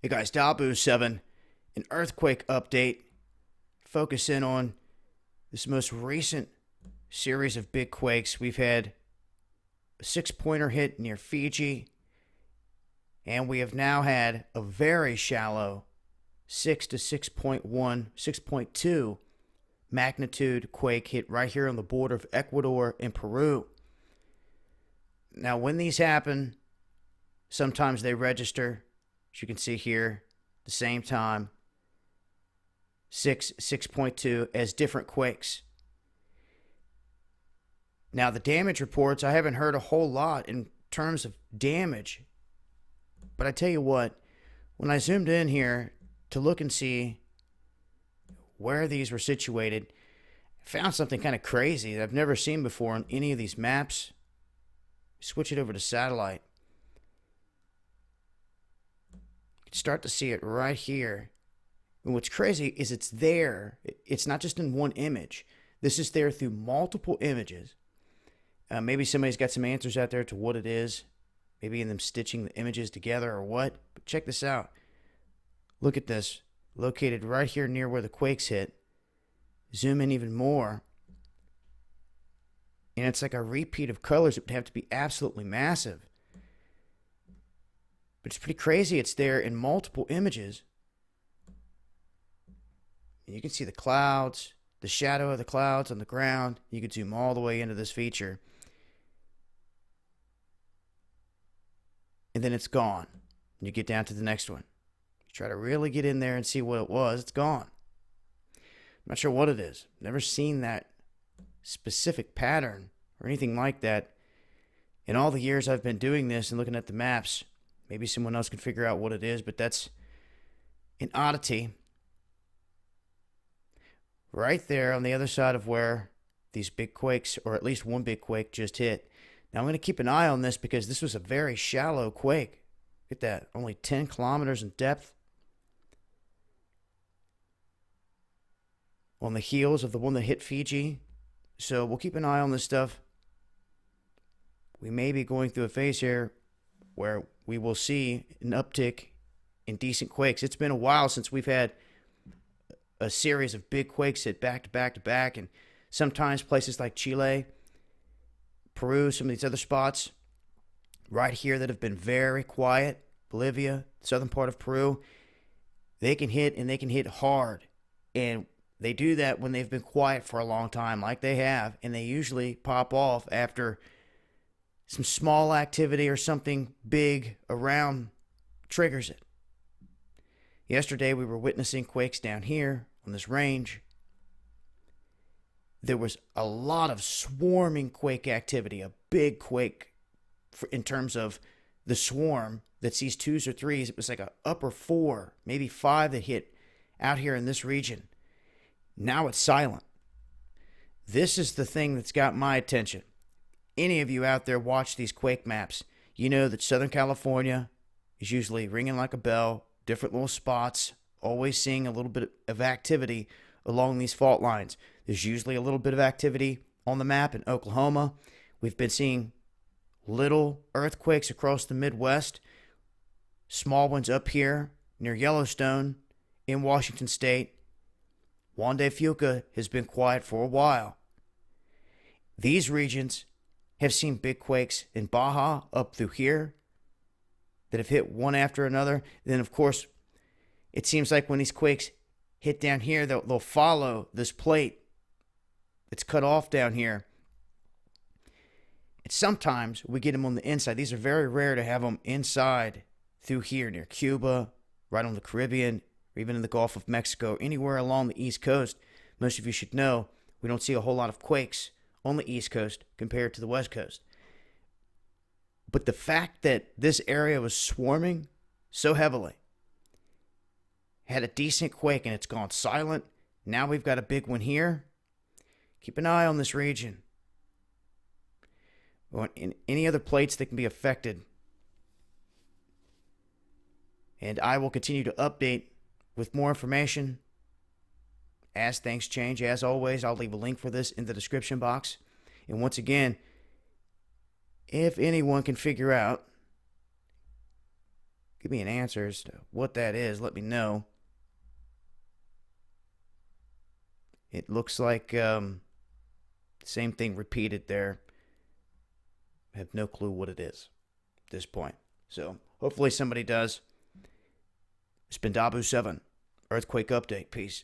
Hey guys, ToBeFree, an earthquake update. Focus in on this most recent series of big quakes. We've had a 6-pointer hit near Fiji, and we have now had a very shallow 6 to 6.1, 6.2 magnitude quake hit right here on the border of Ecuador and Peru. Now, when these happen, sometimes they register, as you can see here, the same time, 6.2 as different quakes. Now, the damage reports, I haven't heard a whole lot in terms of damage. But I tell you what, when I zoomed in here to look and see where these were situated, I found something kind of crazy that I've never seen before on any of these maps. Switch it over to satellite. You can start to see it right here. And what's crazy is it's there. It's not just in one image. This is there through multiple images. Maybe somebody's got some answers out there to what it is. Maybe in them stitching the images together or what. But check this out. Look at this. Located right here near where the quakes hit. Zoom in even more. And it's like a repeat of colors. It would have to be absolutely massive. But it's pretty crazy. It's there in multiple images. You can see the clouds, the shadow of the clouds on the ground. You can zoom all the way into this feature. And then it's gone. You get down to the next one. You try to really get in there and see what it was. It's gone. I'm not sure what it is. Never seen that specific pattern or anything like that in all the years I've been doing this and looking at the maps. Maybe someone else can figure out what it is, but that's an oddity right there on the other side of where these big quakes, or at least one big quake, just hit. Now I'm going to keep an eye on this because this was a very shallow quake. Look at that, only 10 kilometers in depth. On the heels of the one that hit Fiji. So we'll keep an eye on this stuff. We may be going through a phase here where we will see an uptick in decent quakes. It's been a while since we've had a series of big quakes hit back to back to back, and sometimes places like Chile, Peru, some of these other spots right here that have been very quiet, Bolivia, southern part of Peru, they can hit, and they can hit hard. And they do that when they've been quiet for a long time, like they have, and they usually pop off after some small activity or something big around triggers it. Yesterday, we were witnessing quakes down here on this range. There was a lot of swarming quake activity, a big quake in terms of the swarm that sees 2s or 3s. It was like an upper 4, maybe 5 that hit out here in this region. Now it's silent. This is the thing that's got my attention. Any of you out there watch these quake maps, you know that Southern California is usually ringing like a bell, different little spots, always seeing a little bit of activity along these fault lines. There's usually a little bit of activity on the map in Oklahoma. We've been seeing little earthquakes across the Midwest, small ones up here near Yellowstone in Washington State. Juan de Fuca has been quiet for a while. These regions have seen big quakes in Baja up through here that have hit one after another. Then, of course, it seems like when these quakes hit down here, they'll follow this plate that's cut off down here. And sometimes we get them on the inside. These are very rare to have them inside through here near Cuba, right on the Caribbean, or even in the Gulf of Mexico, anywhere along the East Coast. Most of you should know we don't see a whole lot of quakes on the East Coast compared to the West Coast. But the fact that this area was swarming so heavily, had a decent quake, and it's gone silent. Now we've got a big one here. Keep an eye on this region. In any other plates that can be affected. And I will continue to update with more information as things change. As always, I'll leave a link for this in the description box. And once again, if anyone can figure out Give me an answer as to what that is. Let me know. It looks like same thing repeated there. I have no clue what it is at this point. So hopefully somebody does. It's been Dabu7, Earthquake Update. Peace.